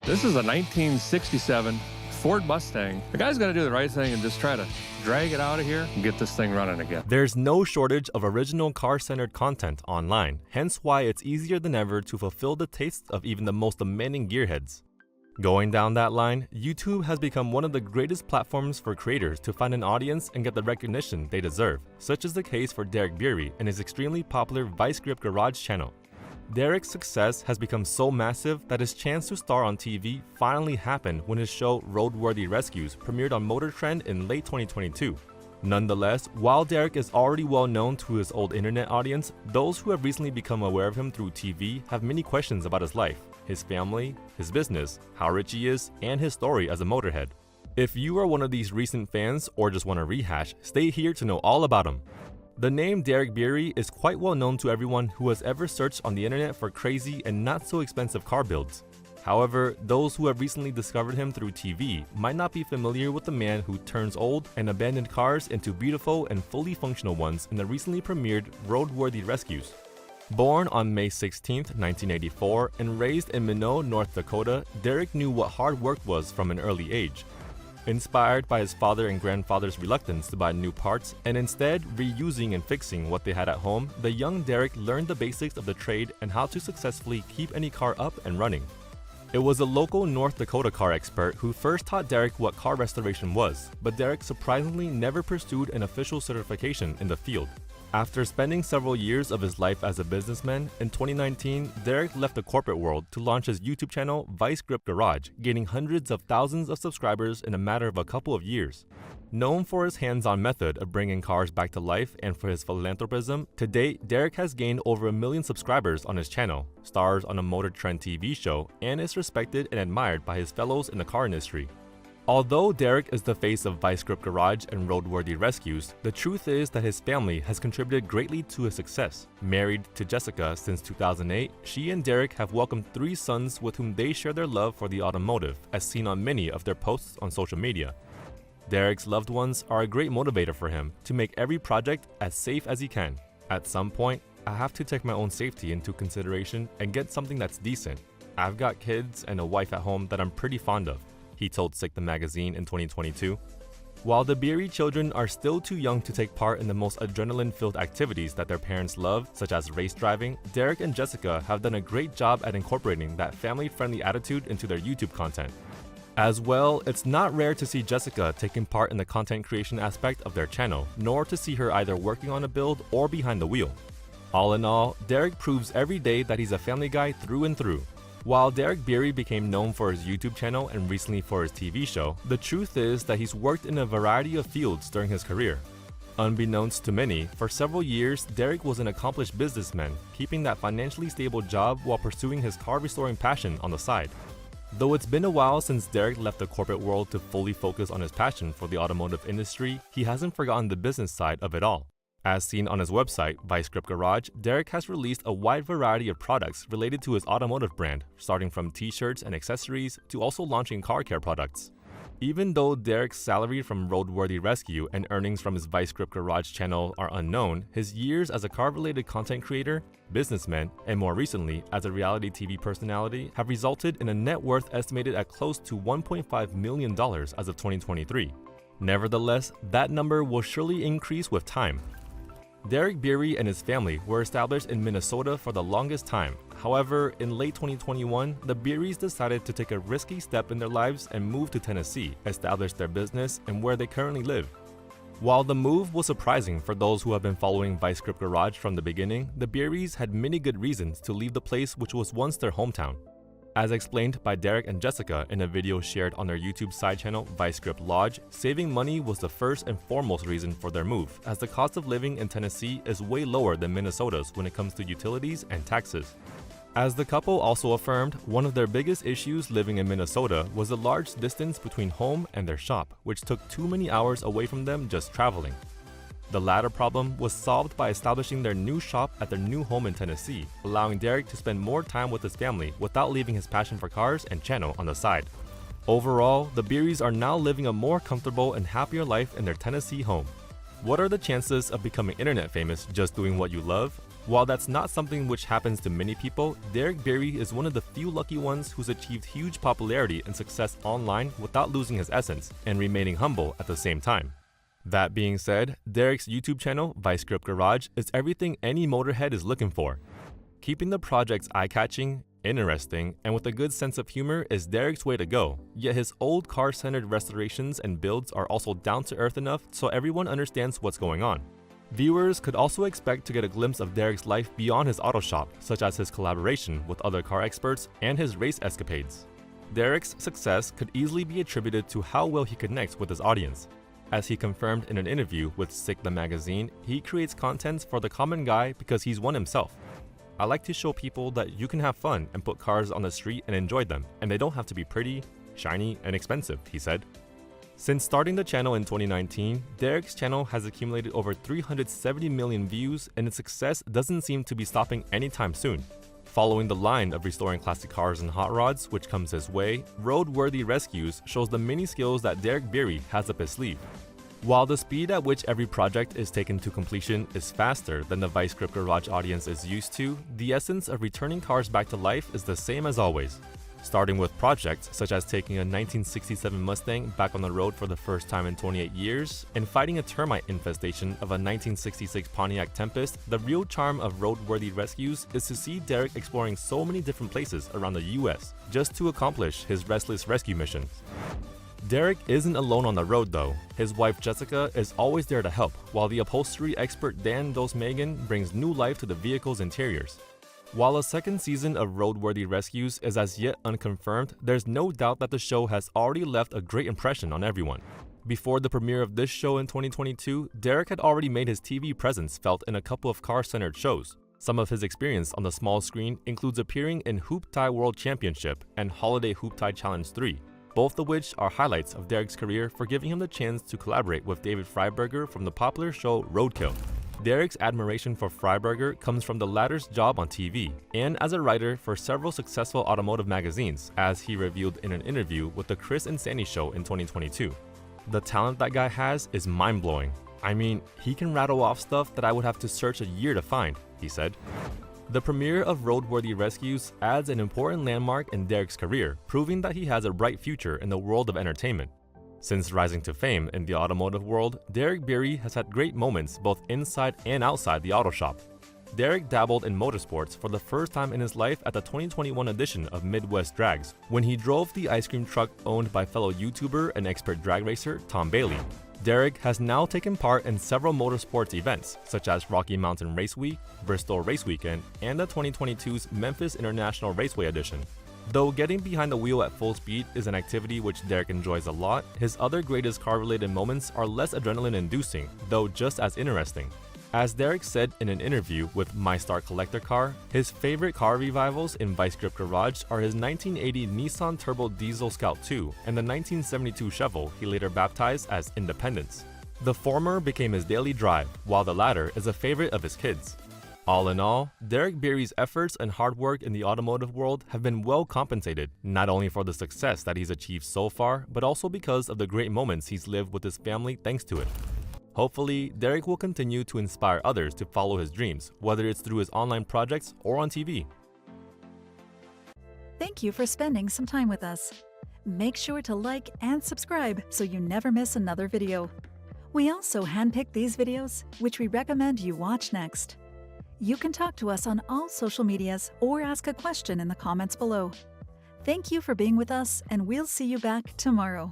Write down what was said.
This is a 1967 Ford Mustang. The guy's got to do the right thing and just try to drag it out of here and get this thing running again. There's no shortage of original car-centered content online, hence why it's easier than ever to fulfill the tastes of even the most demanding gearheads. Going down that line, YouTube has become one of the greatest platforms for creators to find an audience and get the recognition they deserve, such is the case for Derek Bieri and his extremely popular Vice Grip Garage channel. Derek's success has become so massive that his chance to star on TV finally happened when his show Roadworthy Rescues premiered on Motor Trend in late 2022. Nonetheless, while Derek is already well known to his old internet audience, those who have recently become aware of him through TV have many questions about his life, his family, his business, how rich he is, and his story as a motorhead. If you are one of these recent fans or just want to rehash, stay here to know all about him. The name Derek Bieri is quite well known to everyone who has ever searched on the internet for crazy and not so expensive car builds. However, those who have recently discovered him through TV might not be familiar with the man who turns old and abandoned cars into beautiful and fully functional ones in the recently premiered Roadworthy Rescues. Born on May 16, 1984 and raised in Minot, North Dakota, Derek knew what hard work was from an early age. Inspired by his father and grandfather's reluctance to buy new parts and instead reusing and fixing what they had at home, the young Derek learned the basics of the trade and how to successfully keep any car up and running. It was a local North Dakota car expert who first taught Derek what car restoration was, but Derek surprisingly never pursued an official certification in the field. After spending several years of his life as a businessman, in 2019, Derek left the corporate world to launch his YouTube channel Vice Grip Garage, gaining hundreds of thousands of subscribers in a matter of a couple of years. Known for his hands-on method of bringing cars back to life and for his philanthropism, to date, Derek has gained over 1 million subscribers on his channel, stars on a Motor Trend TV show, and is respected and admired by his fellows in the car industry. Although Derek is the face of Vice Grip Garage and Roadworthy Rescues, the truth is that his family has contributed greatly to his success. Married to Jessica since 2008, she and Derek have welcomed 3 sons with whom they share their love for the automotive, as seen on many of their posts on social media. Derek's loved ones are a great motivator for him to make every project as safe as he can. At some point, I have to take my own safety into consideration and get something that's decent. I've got kids and a wife at home that I'm pretty fond of, he told Sick the Magazine in 2022. While the Bieri children are still too young to take part in the most adrenaline-filled activities that their parents love, such as race driving, Derek and Jessica have done a great job at incorporating that family-friendly attitude into their YouTube content. As well, it's not rare to see Jessica taking part in the content creation aspect of their channel, nor to see her either working on a build or behind the wheel. All in all, Derek proves every day that he's a family guy through and through. While Derek Bieri became known for his YouTube channel and recently for his TV show, the truth is that he's worked in a variety of fields during his career. Unbeknownst to many, for several years, Derek was an accomplished businessman, keeping that financially stable job while pursuing his car restoring passion on the side. Though it's been a while since Derek left the corporate world to fully focus on his passion for the automotive industry, he hasn't forgotten the business side of it all. As seen on his website, Vice Grip Garage, Derek has released a wide variety of products related to his automotive brand, starting from t-shirts and accessories to also launching car care products. Even though Derek's salary from Roadworthy Rescue and earnings from his Vice Grip Garage channel are unknown, his years as a car-related content creator, businessman, and more recently as a reality TV personality have resulted in a net worth estimated at close to $1.5 million as of 2023. Nevertheless, that number will surely increase with time. Derek Bieri and his family were established in Minnesota for the longest time. However, in late 2021, the Bieris decided to take a risky step in their lives and move to Tennessee, establish their business, and where they currently live. While the move was surprising for those who have been following Vice Grip Garage from the beginning, the Bieris had many good reasons to leave the place which was once their hometown. As explained by Derek and Jessica in a video shared on their YouTube side channel Vice Grip Lodge, saving money was the first and foremost reason for their move, as the cost of living in Tennessee is way lower than Minnesota's when it comes to utilities and taxes. As the couple also affirmed, one of their biggest issues living in Minnesota was the large distance between home and their shop, which took too many hours away from them just traveling. The latter problem was solved by establishing their new shop at their new home in Tennessee, allowing Derek to spend more time with his family without leaving his passion for cars and channel on the side. Overall, the Bieris are now living a more comfortable and happier life in their Tennessee home. What are the chances of becoming internet famous just doing what you love? While that's not something which happens to many people, Derek Bieri is one of the few lucky ones who's achieved huge popularity and success online without losing his essence and remaining humble at the same time. That being said, Derek's YouTube channel, Vice Grip Garage, is everything any motorhead is looking for. Keeping the projects eye-catching, interesting, and with a good sense of humor is Derek's way to go, yet his old car-centered restorations and builds are also down-to-earth enough so everyone understands what's going on. Viewers could also expect to get a glimpse of Derek's life beyond his auto shop, such as his collaboration with other car experts and his race escapades. Derek's success could easily be attributed to how well he connects with his audience. As he confirmed in an interview with Sick the Magazine, he creates content for the common guy because he's one himself. "I like to show people that you can have fun and put cars on the street and enjoy them, and they don't have to be pretty, shiny, and expensive," he said. Since starting the channel in 2019, Derek's channel has accumulated over 370 million views, and its success doesn't seem to be stopping anytime soon. Following the line of restoring classic cars and hot rods, which comes his way, Roadworthy Rescues shows the many skills that Derek Bieri has up his sleeve. While the speed at which every project is taken to completion is faster than the Vice Grip Garage audience is used to, the essence of returning cars back to life is the same as always. Starting with projects such as taking a 1967 Mustang back on the road for the first time in 28 years, and fighting a termite infestation of a 1966 Pontiac Tempest, the real charm of Roadworthy Rescues is to see Derek exploring so many different places around the US just to accomplish his restless rescue missions. Derek isn't alone on the road though. His wife Jessica is always there to help, while the upholstery expert Dan Dosmegan brings new life to the vehicle's interiors. While a second season of Roadworthy Rescues is as yet unconfirmed, there's no doubt that the show has already left a great impression on everyone. Before the premiere of this show in 2022, Derek had already made his TV presence felt in a couple of car-centered shows. Some of his experience on the small screen includes appearing in Hoop Tie World Championship and Holiday Hoop Tie Challenge 3, both of which are highlights of Derek's career for giving him the chance to collaborate with David Freiberger from the popular show Roadkill. Derek's admiration for Freiberger comes from the latter's job on TV, and as a writer for several successful automotive magazines, as he revealed in an interview with the Chris and Sandy Show in 2022. "The talent that guy has is mind-blowing. I mean, he can rattle off stuff that I would have to search a year to find," he said. The premiere of Roadworthy Rescues adds an important landmark in Derek's career, proving that he has a bright future in the world of entertainment. Since rising to fame in the automotive world, Derek Bieri has had great moments both inside and outside the auto shop. Derek dabbled in motorsports for the first time in his life at the 2021 edition of Midwest Drags, when he drove the ice cream truck owned by fellow YouTuber and expert drag racer Tom Bailey. Derek has now taken part in several motorsports events, such as Rocky Mountain Race Week, Bristol Race Weekend, and the 2022's Memphis International Raceway Edition. Though getting behind the wheel at full speed is an activity which Derek enjoys a lot, his other greatest car-related moments are less adrenaline-inducing, though just as interesting. As Derek said in an interview with My Star Collector Car, his favorite car revivals in Vice Grip Garage are his 1980 Nissan Turbo Diesel Scout 2 and the 1972 Chevelle he later baptized as Independence. The former became his daily drive, while the latter is a favorite of his kids. All in all, Derek Bieri's efforts and hard work in the automotive world have been well compensated, not only for the success that he's achieved so far, but also because of the great moments he's lived with his family thanks to it. Hopefully, Derek will continue to inspire others to follow his dreams, whether it's through his online projects or on TV. Thank you for spending some time with us. Make sure to like and subscribe so you never miss another video. We also handpick these videos, which we recommend you watch next. You can talk to us on all social medias or ask a question in the comments below. Thank you for being with us, and we'll see you back tomorrow.